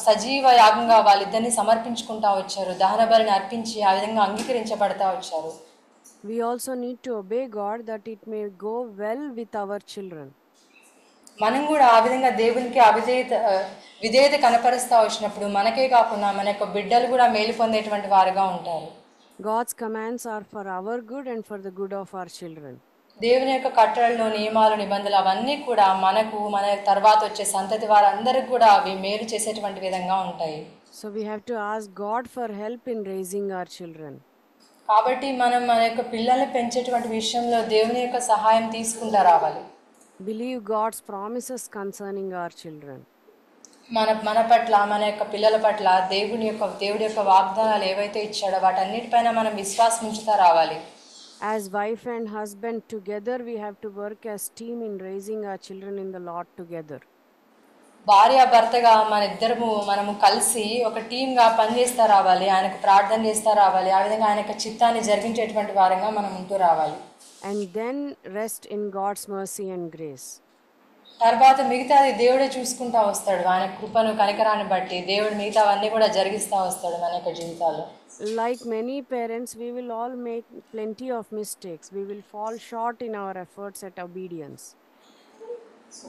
సజీవ యాగంగా వాళ్ళిద్దరిని సమర్పించుకుంటా వచ్చారు. దహన బలిని అర్పించి ఆ విధంగా అంగీకరించబడతా వచ్చారు. We also need to obey God that it may go well with our children. మనం కూడా ఆ విధంగా దేవునికి విధేయత కనపరుస్తా వచ్చినప్పుడు మనకే కాకుండా మన యొక్క బిడ్డలు కూడా మేలు పొందేటువంటి వారుగా ఉంటారు. God's commands are for our good and for the good of our children. దేవుని యొక్క కట్టడలు, నియమాలు, నిబంధనలు అవన్నీ కూడా మనకు, మన తర్వాత వచ్చే సంతతి వారందరికి కూడా అవి మేలు చేసేటువంటి విధంగా ఉంటాయి. So we have to ask God for help in raising our children. కాబట్టి మనం మన యొక్క పిల్లల్ని పెంచేటువంటి విషయంలో దేవుని యొక్క సహాయం తీసుకుంటా రావాలి. Believe God's promises concerning our children. మన పట్ల, మన యొక్క పిల్లల పట్ల దేవుడి యొక్క వాగ్దానాలు ఏవైతే ఇచ్చాడో వాటన్నిటిపైన మనం విశ్వాసం ఉంచుతా రావాలి. As wife and husband together, we have to work as team in raising our children in the Lord together. భార్య భర్తగా మనము కలిసి ఒక టీమ్గా పనిచేస్తా రావాలి. ఆయనకు ప్రార్థన చేస్తా రావాలి. ఆ విధంగా ఆయన యొక్క చిత్తాన్ని జరిగించేటువంటి వారంగా మనం ఉంటూ రావాలి. And then rest in God's mercy and grace. తర్వాత మిగతాది దేవుడే చూసుకుంటా వస్తాడు. ఆయన కృపను, కనికరాన్ని బట్టి దేవుడు మిగతావన్నీ కూడా జరిగిస్తా వస్తాడు మన యొక్క జీవితాల్లో. Like many parents, we will all make plenty of mistakes. We will fall short in our efforts at obedience.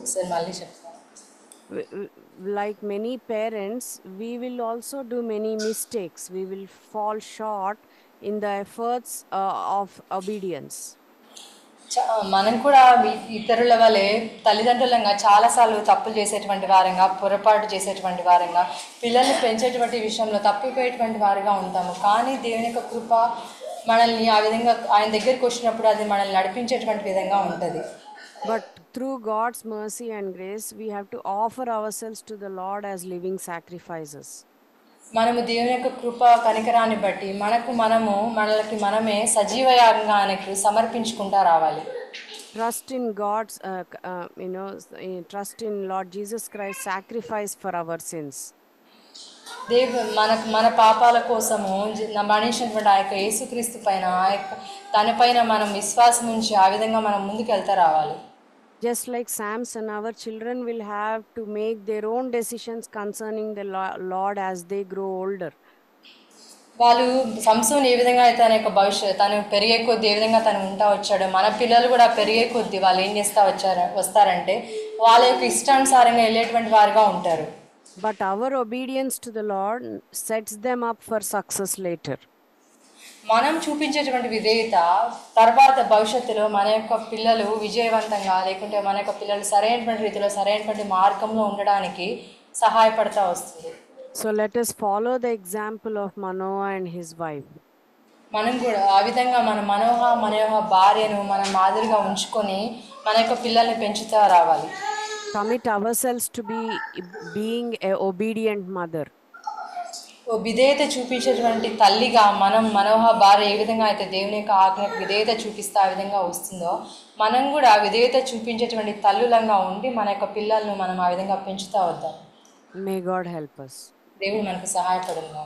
ఒకసారి మళ్ళీ చెప్తాను. Like many parents, we will also do many mistakes. We will fall short in the efforts of obedience. మనం కూడా ఇతరుల వలె తల్లిదండ్రులంగా చాలాసార్లు తప్పులు చేసేటువంటి వారంగా, పొరపాటు చేసేటువంటి వారంగా, పిల్లల్ని పెంచేటువంటి విషయంలో తప్పిపోయేటువంటి వారుగా ఉంటాము. కానీ దేవుని యొక్క కృప మనల్ని ఆ విధంగా ఆయన దగ్గరికి వచ్చినప్పుడు అది మనల్ని నడిపించేటువంటి విధంగా ఉంటుంది. But through God's mercy and grace, we have to offer ourselves to the Lord as living sacrifices. మనము దేవుని యొక్క కృప, కనికరాన్ని బట్టి మనకి మనమే సజీవ యాగంగా ఆయనకు సమర్పించుకుంటా రావాలి. Trust in God's, trust in Lord Jesus Christ's sacrifice for our sins. మన పాపాల కోసము మరణించినటువంటి ఆ యొక్క యేసుక్రీస్తు పైన, తనపైన మనం విశ్వాసం ఉంచి ఆ విధంగా మనం ముందుకు వెళ్తా రావాలి. Just like Samson, our children will have to make their own decisions concerning the Lord as they grow older. వాళ్ళు సంసోన్ ఏ విధంగా అయితే తను పెరిగే కొద్దీ ఏ విధంగా తను ఉంటా వచ్చాడు, మన పిల్లలు కూడా పెరిగే కొద్దీ వాళ్ళు ఏం చేస్తా వస్తారంటే వాళ్ళ యొక్క ఇష్టానుసారంగా వెళ్ళేటువంటి వారుగా ఉంటారు. But our obedience to the Lord sets them up for success later. మనం చూపించేటువంటి విధేయత తర్వాత భవిష్యత్తులో మన యొక్క పిల్లలు విజయవంతంగా, లేకుంటే మన యొక్క పిల్లలు సరైనటువంటి రీతిలో సరైనటువంటి మార్గంలో ఉండడానికి సహాయపడతా వస్తుంది. So let us follow the example of Manoah and his wife. మనం కూడా ఆ విధంగా మన యొక్క భార్యను మనం మాదిరిగా ఉంచుకొని మన యొక్క పిల్లల్ని పెంచుతా రావాలి. Commit ourselves to being a obedient mother. విధేయత చూపించేటువంటి తల్లిగా మనోహ భార్య ఏ విధంగా అయితే దేవుని యొక్క ఆజ్ఞకు విధేయత చూపిస్తే ఆ విధంగా వస్తుందో, మనం కూడా విధేయత చూపించేటువంటి తల్లులంగా ఉండి మన యొక్క పిల్లలను మనం ఆ విధంగా పెంచుతా వద్దాం. May God help us. దేవుడు మనకు సహాయపడును.